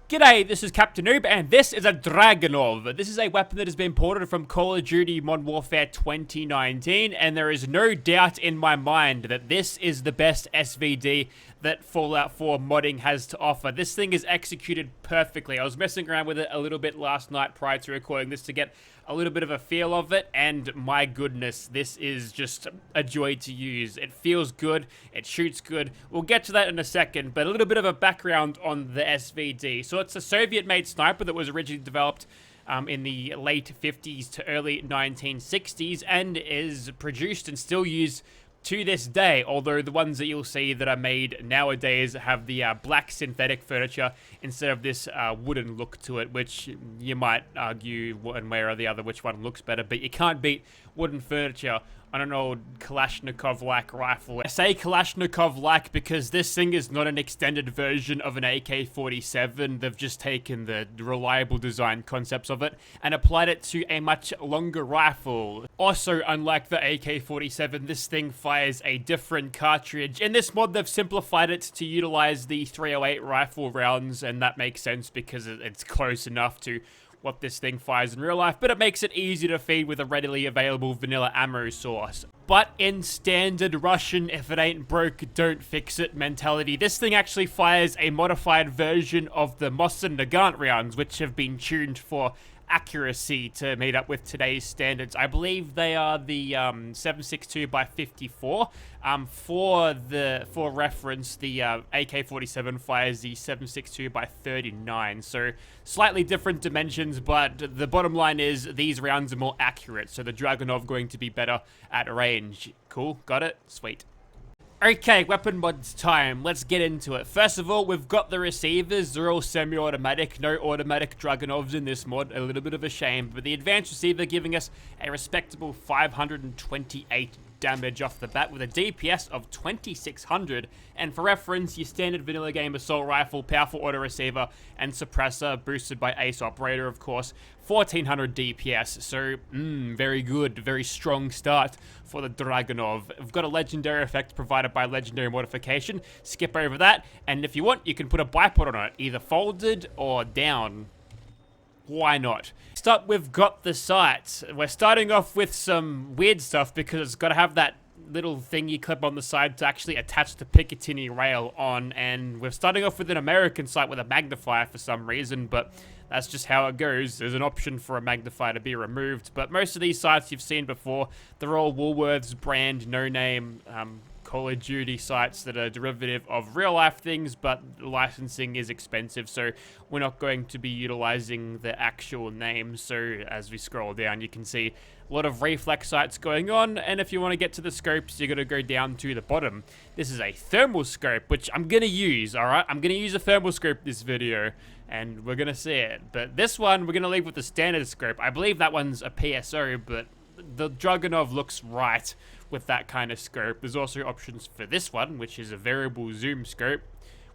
G'day, this is Captainoob, and this is a Dragunov. This is a weapon that has been ported from Call of Duty Modern Warfare 2019, and there is no doubt in my mind that this is the best SVD that Fallout 4 modding has to offer. This thing is executed perfectly. I was messing around with it a little bit last night prior to recording this to get a little bit of a feel of it, and my goodness, this is just a joy to use. It feels good, it shoots good. We'll get to that in a second, but a little bit of a background on the SVD. So it's a Soviet-made sniper that was originally developed in the late 50s to early 1960s and is produced and still used to this day, although the ones that you'll see that are made nowadays have the black synthetic furniture instead of this wooden look to it, which you might argue one way or the other which one looks better, but you can't beat wooden furniture on an old Kalashnikov-like rifle. I say Kalashnikov-like because this thing is not an extended version of an AK-47. They've just taken the reliable design concepts of it and applied it to a much longer rifle. Also, unlike the AK-47, this thing fires a different cartridge. In this mod, they've simplified it to utilize the 308 rifle rounds, and that makes sense because it's close enough to what this thing fires in real life, but it makes it easy to feed with a readily available vanilla ammo source. But in standard Russian, if it ain't broke, don't fix it mentality, this thing actually fires a modified version of the Mosin Nagant rounds, which have been tuned for accuracy to meet up with today's standards. I believe they are the 7.62 by 54. For reference, the AK-47 fires the 7.62 by 39. So slightly different dimensions, but the bottom line is these rounds are more accurate. So the Dragunov going to be better at range. Cool, got it? Sweet. Okay, weapon mods time. Let's get into it. First of all, we've got the receivers. They're all semi-automatic. No automatic Dragunovs in this mod. A little bit of a shame. But the advanced receiver giving us a respectable 528 damage off the bat with a DPS of 2600. And for reference, your standard vanilla game assault rifle, powerful auto receiver, and suppressor, boosted by ace operator, of course, 1400 DPS. So, very good, very strong start for the Dragunov. We've got a legendary effect provided by legendary modification. Skip over that, and if you want, you can put a bipod on it, either folded or down. Why not? Next up, we've got the sights. We're starting off with some weird stuff because it's got to have that little thing you clip on the side to actually attach the Picatinny rail on, and we're starting off with an American sight with a magnifier for some reason, but that's just how it goes. There's an option for a magnifier to be removed, but most of these sights you've seen before. They're all Woolworths brand, no-name Call of Duty sites that are derivative of real-life things, but licensing is expensive, so we're not going to be utilizing the actual name. So as we scroll down, you can see a lot of reflex sights going on, and if you want to get to the scopes, you're going to go down to the bottom. This is a thermal scope, which I'm going to use, alright? I'm going to use a thermal scope this video, and we're going to see it. But this one, we're going to leave with the standard scope. I believe that one's a PSO, but the Dragunov looks right with that kind of scope. There's also options for this one, which is a variable zoom scope,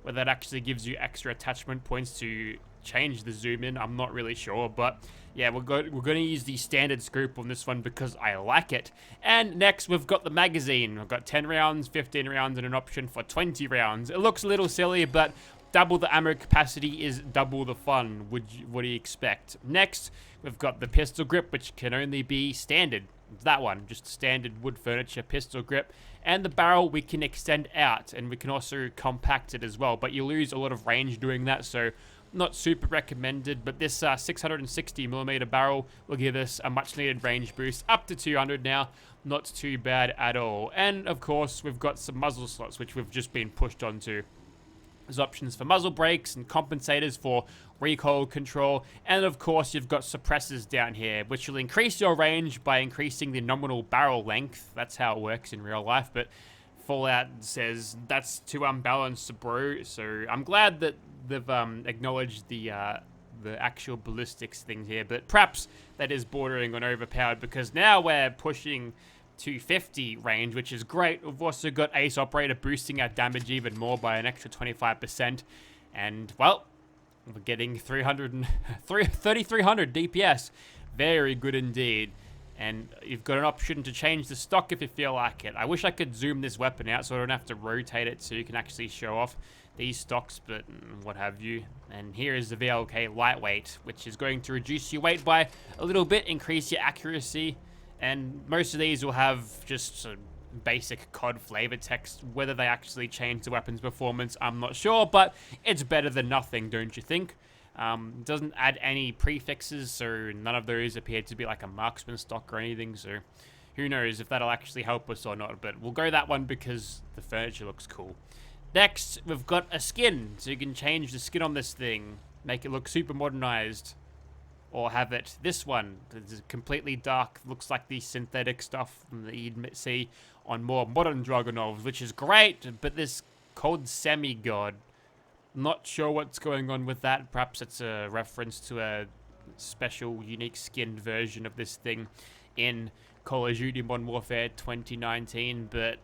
where that actually gives you extra attachment points to change the zoom in. I'm not really sure, but yeah, we're going to use the standard scope on this one because I like it. And next, we've got the magazine. We've got 10 rounds, 15 rounds, and an option for 20 rounds. It looks a little silly, but double the ammo capacity is double the fun. What do you expect? Next, we've got the pistol grip, which can only be standard. It's that one, just standard wood furniture pistol grip. And the barrel we can extend out, and we can also compact it as well, but you lose a lot of range doing that, so not super recommended. But this 660mm barrel will give us a much needed range boost up to 200 now. Not too bad at all. And of course, we've got some muzzle slots, which we've just been pushed onto. There's options for muzzle brakes and compensators for recoil control, and of course you've got suppressors down here, which will increase your range by increasing the nominal barrel length. That's how it works in real life, but Fallout says that's too unbalanced, bro. So I'm glad that they've acknowledged the actual ballistics thing here, but perhaps that is bordering on overpowered because now we're pushing 250 range, which is great. We've also got ace operator boosting our damage even more by an extra 25%, and well, we're getting 3,300 DPS. Very good indeed. And you've got an option to change the stock if you feel like it. I wish I could zoom this weapon out so I don't have to rotate it so you can actually show off these stocks, but what have you. And here is the VLK lightweight, which is going to reduce your weight by a little bit, increase your accuracy, and most of these will have just basic COD flavor text. Whether they actually change the weapon's performance, I'm not sure, but it's better than nothing, don't you think? Doesn't add any prefixes, so none of those appear to be like a marksman stock or anything, so who knows if that'll actually help us or not, but we'll go that one because the furniture looks cool. Next, we've got a skin, so you can change the skin on this thing, make it look super modernized, or have it this one. It's completely dark, looks like the synthetic stuff that you'd see on more modern Dragunovs, which is great, but this called Semi-God, not sure what's going on with that. Perhaps it's a reference to a special, unique skinned version of this thing in Call of Duty Modern Warfare 2019, but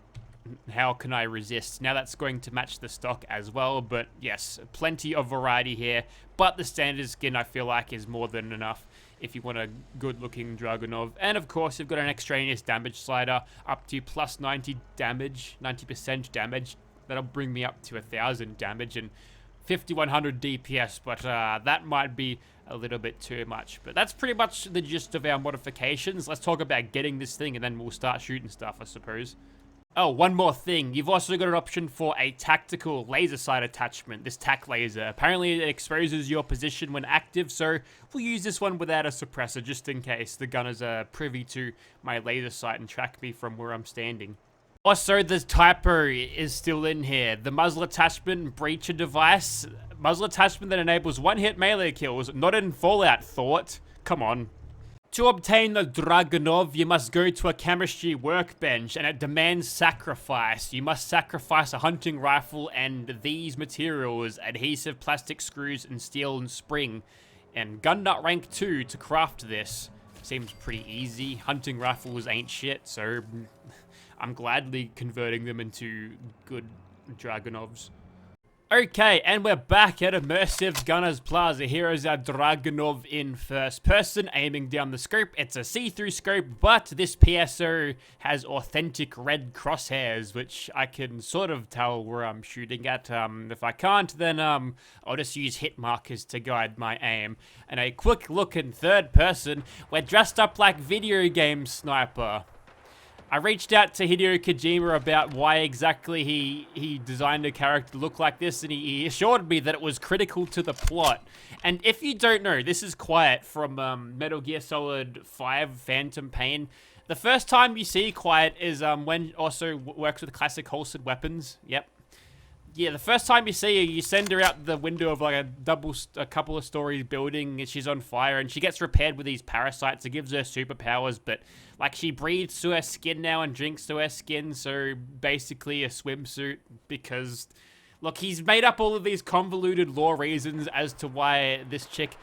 how can I resist? Now that's going to match the stock as well, but yes, plenty of variety here, but the standard skin I feel like is more than enough if you want a good looking Dragunov. And of course you've got an extraneous damage slider up to plus 90% damage. That'll bring me up to 1000 damage and 5100 DPS, but that might be a little bit too much. But that's pretty much the gist of our modifications. Let's talk about getting this thing and then we'll start shooting stuff, I suppose. Oh, one more thing. You've also got an option for a tactical laser sight attachment, this tac laser. Apparently it exposes your position when active, so we'll use this one without a suppressor just in case the gunners are privy to my laser sight and track me from where I'm standing. Also, the typo is still in here. The muzzle attachment breacher device. Muzzle attachment that enables one-hit melee kills. Not in Fallout, thought. Come on. To obtain the Dragunov, you must go to a chemistry workbench, and it demands sacrifice. You must sacrifice a hunting rifle and these materials: adhesive, plastic screws, and steel and spring. And gun nut rank 2 to craft this. Seems pretty easy. Hunting rifles ain't shit, so I'm gladly converting them into good Dragunovs. Okay, and we're back at Immersive Gunners Plaza. Here is our Dragunov in first person, aiming down the scope. It's a see-through scope, but this PSO has authentic red crosshairs, which I can sort of tell where I'm shooting at. If I can't, then I'll just use hit markers to guide my aim. And a quick look in third person, we're dressed up like video game sniper. I reached out to Hideo Kojima about why exactly he designed a character to look like this, and he assured me that it was critical to the plot. And if you don't know, this is Quiet from Metal Gear Solid 5 Phantom Pain. The first time you see Quiet is when also works with classic holstered weapons. Yep. Yeah, the first time you see her, you send her out the window of like a couple of stories building, and she's on fire, and she gets repaired with these parasites. It gives her superpowers, but like she breathes to her skin now and drinks to her skin, so basically a swimsuit. Because look, he's made up all of these convoluted law reasons as to why this chick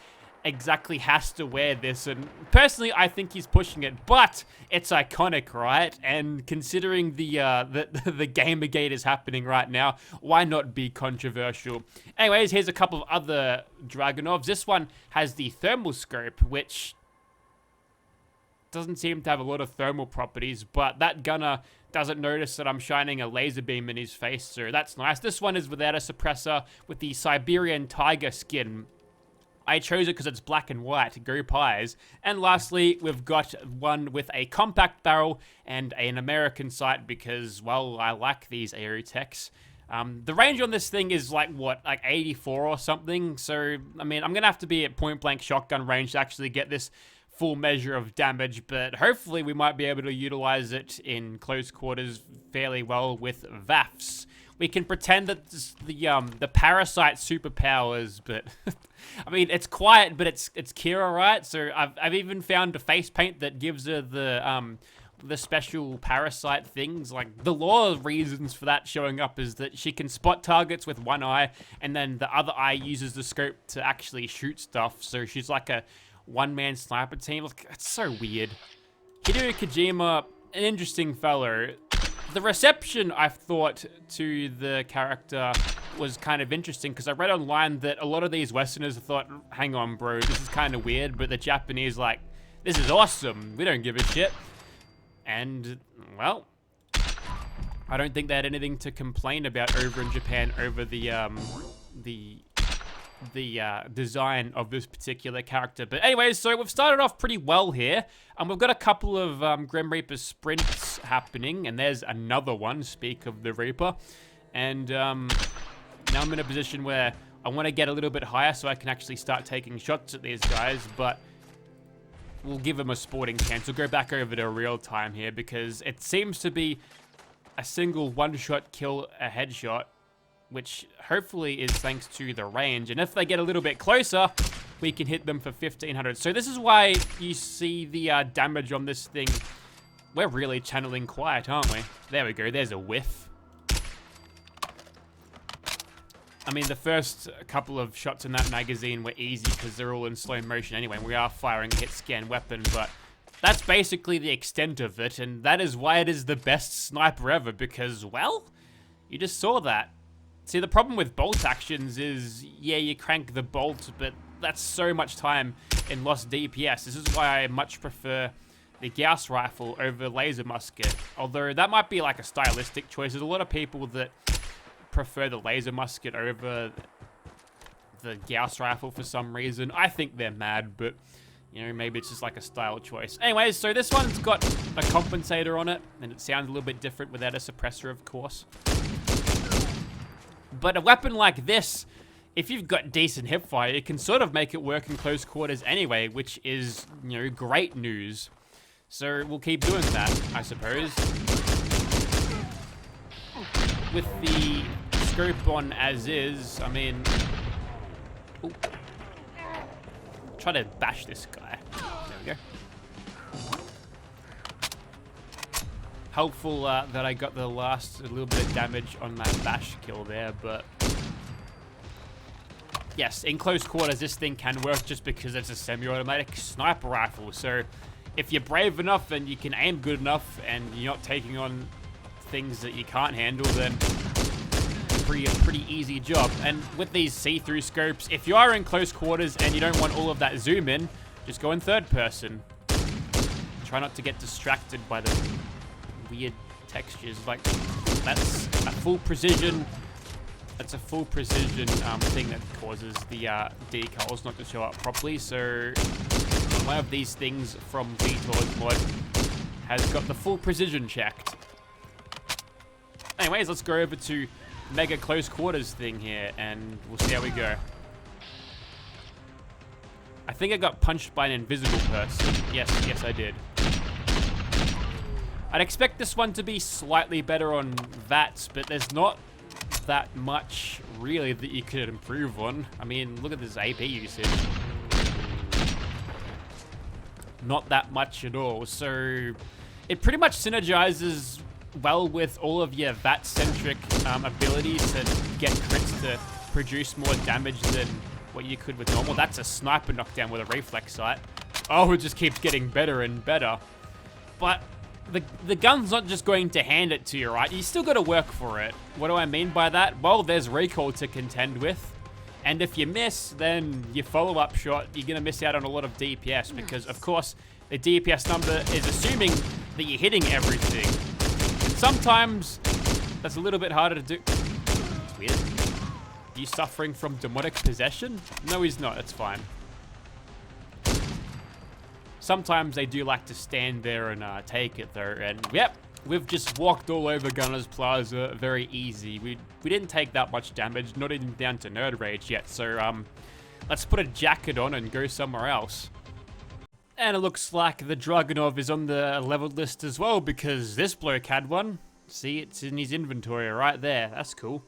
exactly has to wear this, and personally I think he's pushing it, but it's iconic, right? And considering the Gamergate is happening right now, why not be controversial? Anyways, here's a couple of other Dragunovs. This one has the thermal scope, which doesn't seem to have a lot of thermal properties, but that gunner doesn't notice that I'm shining a laser beam in his face, so that's nice. This one is without a suppressor with the Siberian tiger skin. I chose it because it's black and white. Go Pies. And lastly, we've got one with a compact barrel and an American sight because, well, I like these aerotechs. The range on this thing is like, what, like 84 or something? So, I mean, I'm going to have to be at point-blank shotgun range to actually get this full measure of damage, but hopefully we might be able to utilize it in close quarters fairly well with V.A.T.S. We can pretend that the parasite superpowers, but I mean, it's Quiet, but it's Kira, right? So I've even found a face paint that gives her the special parasite things. Like, the law reasons for that showing up is that she can spot targets with one eye, and then the other eye uses the scope to actually shoot stuff. So she's like a one-man sniper team. Look, it's so weird. Hideo Kojima, an interesting fellow. The reception, I thought, to the character was kind of interesting, because I read online that a lot of these Westerners thought, hang on, bro, this is kind of weird, but the Japanese like, this is awesome, we don't give a shit. And, well, I don't think they had anything to complain about over in Japan over the design of this particular character. But anyways, so we've started off pretty well here. We've got a couple of Grim Reaper sprints happening, and there's another one, speak of the Reaper. And now I'm in a position where I want to get a little bit higher so I can actually start taking shots at these guys, but we'll give them a sporting chance. We'll go back over to real time here because it seems to be a single one-shot kill a headshot, which hopefully is thanks to the range. And if they get a little bit closer, we can hit them for 1500. So this is why you see the damage on this thing. We're really channeling quiet, aren't we? There we go. There's a whiff. I mean, the first couple of shots in that magazine were easy because they're all in slow motion anyway. We are firing a hit scan weapon, but that's basically the extent of it. And that is why it is the best sniper ever because, well, you just saw that. See, the problem with bolt actions is, yeah, you crank the bolt, but that's so much time in lost DPS. This is why I much prefer the Gauss rifle over laser musket. Although that might be like a stylistic choice. There's a lot of people that prefer the laser musket over the Gauss rifle for some reason. I think they're mad, but you know, maybe it's just like a style choice. Anyways, so this one's got a compensator on it, and it sounds a little bit different without a suppressor, of course. But a weapon like this, if you've got decent hipfire, it can sort of make it work in close quarters anyway, which is, you know, great news. So we'll keep doing that, I suppose. With the scope on as is, I mean... Ooh. Try to bash this guy. There we go. Helpful that I got the last little bit of damage on that bash kill there, but... Yes, in close quarters, this thing can work just because it's a semi-automatic sniper rifle. So if you're brave enough and you can aim good enough and you're not taking on things that you can't handle, then it's a pretty easy job. And with these see-through scopes, if you are in close quarters and you don't want all of that zoom in, just go in third person. Try not to get distracted by the weird textures. Like, that's a full precision. That's a full precision thing that causes the decals not to show up properly. So one of these things from V.A.T.S mod has got the full precision checked. Anyways, let's go over to mega close quarters thing here, and we'll see how we go. I think I got punched by an invisible person. Yes, I did. I'd expect this one to be slightly better on V.A.T.S, but there's not that much really that you could improve on. I mean, look at this AP usage. Not that much at all. So it pretty much synergizes well with all of your V.A.T.S-centric abilities to get crits to produce more damage than what you could with normal. That's a sniper knockdown with a reflex sight. Oh, it just keeps getting better and better. But the gun's not just going to hand it to you, right? You still got to work for it. What do I mean by that? Well, there's recoil to contend with. And if you miss, then your follow-up shot, you're going to miss out on a lot of DPS because, of course, the DPS number is assuming that you're hitting everything. And sometimes that's a little bit harder to do. It's weird. Are you suffering from demonic possession? No, he's not. It's fine. Sometimes they do like to stand there and take it, though. And, yep, we've just walked all over Gunner's Plaza. Very easy. We didn't take that much damage, not even down to Nerd Rage yet. So, let's put a jacket on and go somewhere else. And it looks like the Dragunov is on the leveled list as well, because this bloke had one. See, it's in his inventory right there. That's cool.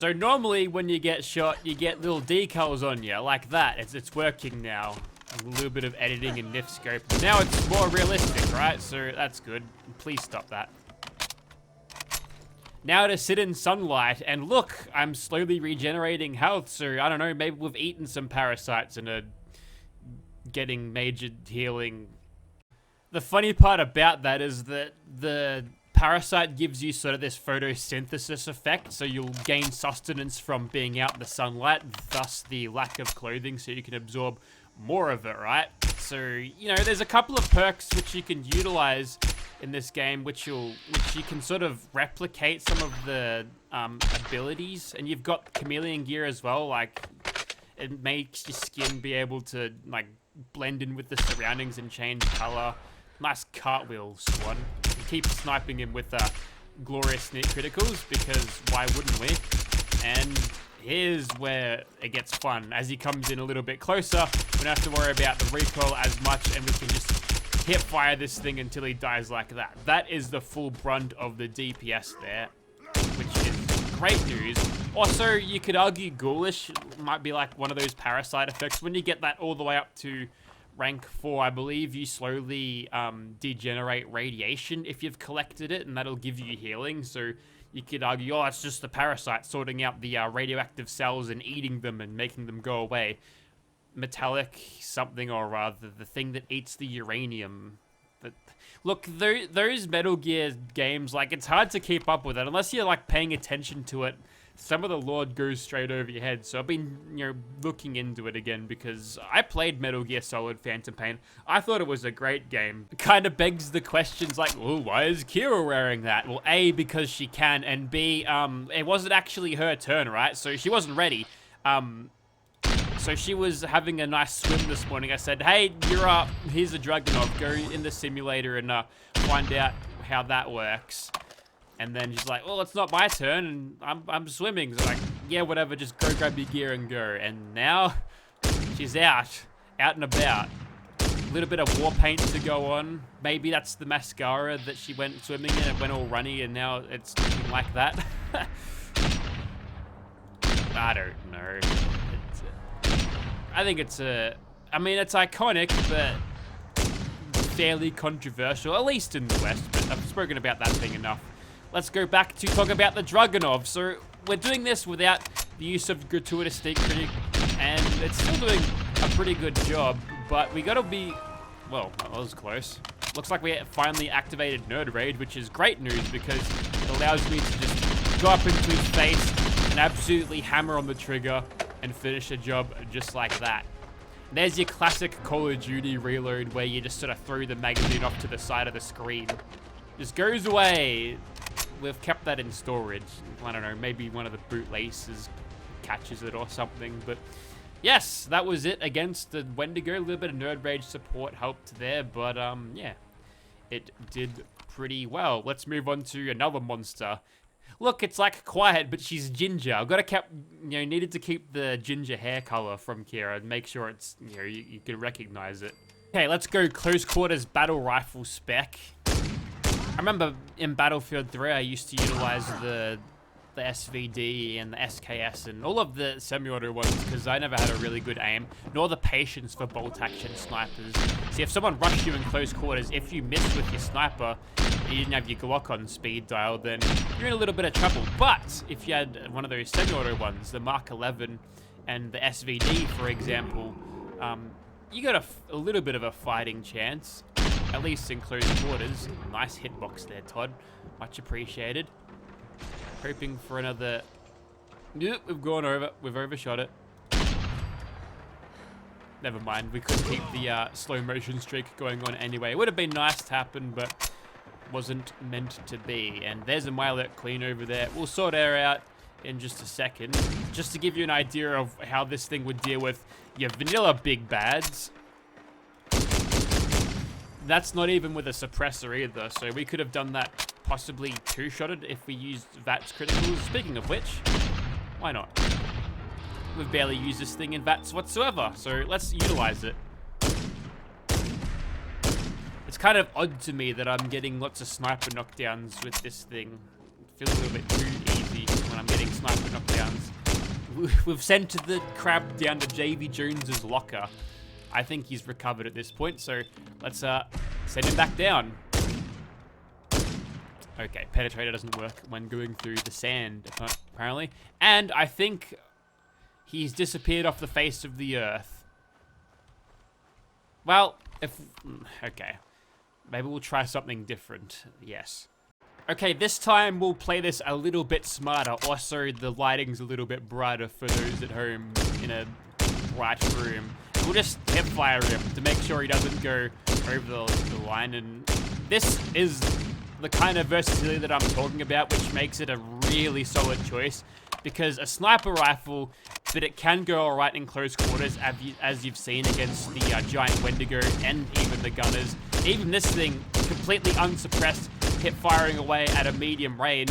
So normally when you get shot, you get little decals on you, like that. It's working now. A little bit of editing and NIF scope. But now it's more realistic, right? So that's good. Please stop that. Now to sit in sunlight, and look, I'm slowly regenerating health, so I don't know, maybe we've eaten some parasites and are getting major healing. The funny part about that is that the parasite gives you sort of this photosynthesis effect, so you'll gain sustenance from being out in the sunlight, thus the lack of clothing, so you can absorb more of it, right? So, you know, there's a couple of perks which you can utilize in this game, which you can sort of replicate some of the abilities, and you've got chameleon gear as well. Like, it makes your skin be able to like blend in with the surroundings and change color. Nice cartwheel, Swan. Keep sniping him with glorious knit criticals, because why wouldn't we? And here's where it gets fun. As he comes in a little bit closer, we don't have to worry about the recoil as much, and we can just hip fire this thing until he dies like that. That is the full brunt of the DPS there, which is great news. Also, you could argue ghoulish might be like one of those parasite effects. When you get that all the way up to rank 4, I believe you slowly degenerate radiation if you've collected it, and that'll give you healing. So you could argue, oh, it's just the parasite sorting out the radioactive cells and eating them and making them go away. Metallic something or other, the thing that eats the uranium. But look, those Metal Gear games, like, it's hard to keep up with it unless you're like paying attention to it. Some of the lore goes straight over your head, so I've been, looking into it again, because I played Metal Gear Solid Phantom Pain. I thought it was a great game. It kind of begs the questions like, well, why is Kira wearing that? Well, A, because she can, and B, it wasn't actually her turn, right? So she wasn't ready. So she was having a nice swim this morning. I said, hey, you're up. Here's a Dragunov. Go in the simulator and find out how that works. And then she's like, well, it's not my turn, and I'm swimming. So like, yeah, whatever, just go grab your gear and go. And now she's out and about. A little bit of war paint to go on. Maybe that's the mascara that she went swimming in and went all runny, and now it's looking like that. I don't know. I think it's I mean, it's iconic, but fairly controversial, at least in the West. But I've spoken about that thing enough. Let's go back to talk about the Dragunov. So we're doing this without the use of gratuitous sneak critic, and it's still doing a pretty good job, but we gotta be, well, that was close. Looks like we finally activated Nerd Rage, which is great news, because it allows me to just go up into his face and absolutely hammer on the trigger and finish a job just like that. There's your classic Call of Duty reload, where you just sort of throw the magazine off to the side of the screen. Just goes away. We've kept that in storage. I don't know, maybe one of the bootlaces catches it or something, but yes, that was it against the Wendigo. A little bit of Nerd Rage support helped there, but yeah, it did pretty well. Let's move on to another monster. Look, it's like quiet, but she's ginger. I've got to keep, needed to keep the ginger hair color from Kira and make sure it's, you can recognize it. Okay, let's go close quarters battle rifle spec. I remember in Battlefield 3, I used to utilize the SVD and the SKS and all of the semi-auto ones, because I never had a really good aim, nor the patience for bolt action snipers. See, if someone rushed you in close quarters, if you missed with your sniper, you didn't have your Glock on speed dial, then you're in a little bit of trouble. But if you had one of those semi-auto ones, the Mark 11 and the SVD, for example, you got a little bit of a fighting chance, at least in close quarters. Nice hitbox there, Todd. Much appreciated. Hoping for another... Yep, we've gone over. We've overshot it. Never mind. We could keep the slow motion streak going on anyway. It would have been nice to happen, but wasn't meant to be. And there's a Milet Queen over there. We'll sort her out in just a second. Just to give you an idea of how this thing would deal with your vanilla big bads. That's not even with a suppressor either, so we could have done that possibly two-shotted if we used V.A.T.S criticals. Speaking of which, why not? We've barely used this thing in V.A.T.S whatsoever, so let's utilize it. It's kind of odd to me that I'm getting lots of sniper knockdowns with this thing. It feels a little bit too easy when I'm getting sniper knockdowns. We've sent the crab down to JV Jones's locker. I think he's recovered at this point, so let's send him back down. Okay, penetrator doesn't work when going through the sand, apparently. And I think he's disappeared off the face of the earth. Well, okay. Maybe we'll try something different, yes. Okay, this time we'll play this a little bit smarter. Also, the lighting's a little bit brighter for those at home in a bright room. We'll just hip fire him to make sure he doesn't go over the line, and this is the kind of versatility that I'm talking about, which makes it a really solid choice. Because a sniper rifle, but it can go alright in close quarters, as you've seen against the giant Wendigo and even the gunners. Even this thing, completely unsuppressed, hip firing away at a medium range,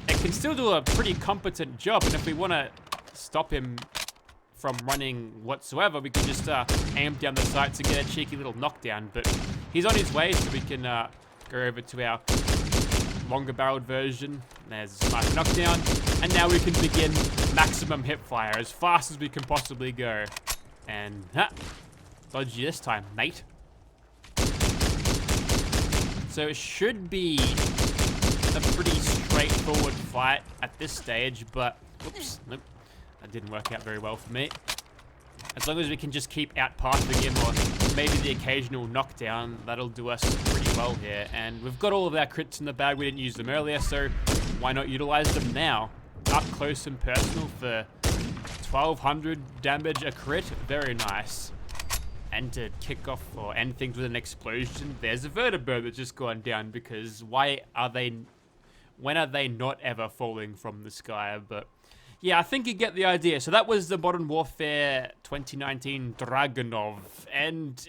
it can still do a pretty competent job. And if we want to stop him from running whatsoever, we can just aim down the sights and get a cheeky little knockdown. But he's on his way, so we can go over to our longer barreled version. There's a sniper knockdown, and now we can begin maximum hip fire as fast as we can possibly go. And dodgy this time, mate. So it should be a pretty straightforward fight at this stage, but oops, nope, that didn't work out very well for me. As long as we can just keep outpassing him, or maybe the occasional knockdown, that'll do us pretty well here. And we've got all of our crits in the bag. We didn't use them earlier, so why not utilize them now? Up close and personal for 1200 damage a crit. Very nice. And to kick off or end things with an explosion, there's a vertibird that's just gone down, because when are they not ever falling from the sky? But yeah, I think you get the idea. So that was the Modern Warfare 2019 Dragunov, and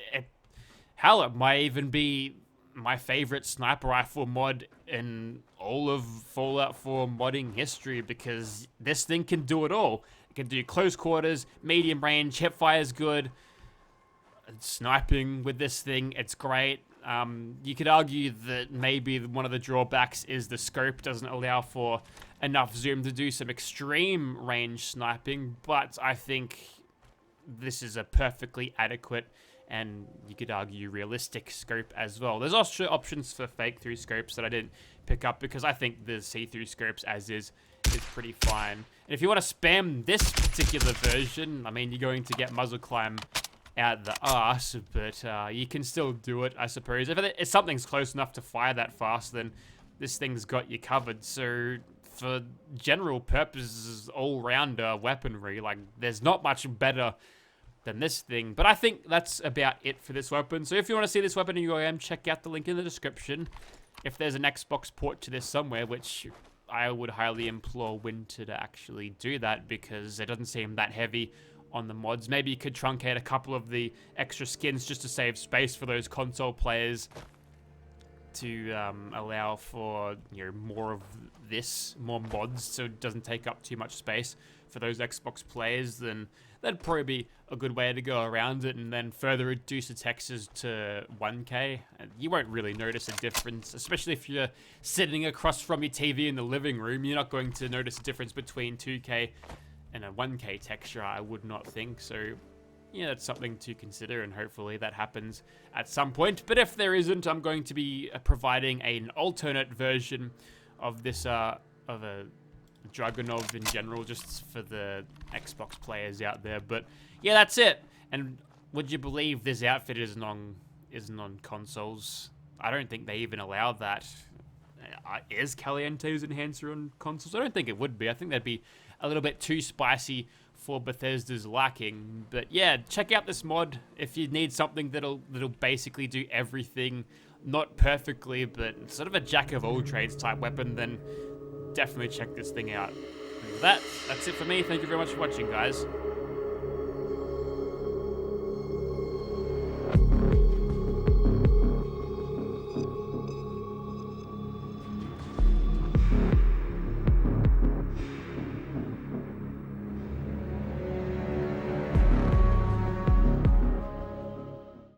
hell, it might even be my favorite sniper rifle mod in all of Fallout 4 modding history, because this thing can do it all. It can do close quarters, medium range, hip fire is good. Sniping with this thing, it's great. You could argue that maybe one of the drawbacks is the scope doesn't allow for enough zoom to do some extreme range sniping, but I think this is a perfectly adequate, and you could argue realistic scope as well. There's also options for fake through scopes that I didn't pick up, because I think the see-through scopes as is pretty fine. And if you want to spam this particular version, I mean, you're going to get muzzle climb out the arse, but you can still do it, I suppose. If something's close enough to fire that fast, then this thing's got you covered. So for general purposes, all-rounder weaponry, like, there's not much better than this thing. But I think that's about it for this weapon. So if you want to see this weapon in UAM, check out the link in the description. If there's an Xbox port to this somewhere, which I would highly implore Winter to actually do that, because it doesn't seem that heavy on the mods. Maybe you could truncate a couple of the extra skins just to save space for those console players, to allow for, you know, more mods, so it doesn't take up too much space for those Xbox players. Then that'd probably be a good way to go around it, and then further reduce the textures to 1K. And you won't really notice a difference, especially if you're sitting across from your TV in the living room. You're not going to notice a difference between 2K and a 1K texture, I would not think. So yeah, that's something to consider, and hopefully that happens at some point. But if there isn't, I'm going to be providing an alternate version of this, of a Dragunov in general, just for the Xbox players out there. But yeah, that's it. And would you believe this outfit isn't on consoles? I don't think they even allow that. Is Caliente's enhancer on consoles? I don't think it would be. I think that'd be a little bit too spicy for Bethesda's liking. But yeah, check out this mod if you need something that'll basically do everything, not perfectly, but sort of a jack of all trades type weapon. Then definitely check this thing out. And with that, that's it for me. Thank you very much for watching, guys.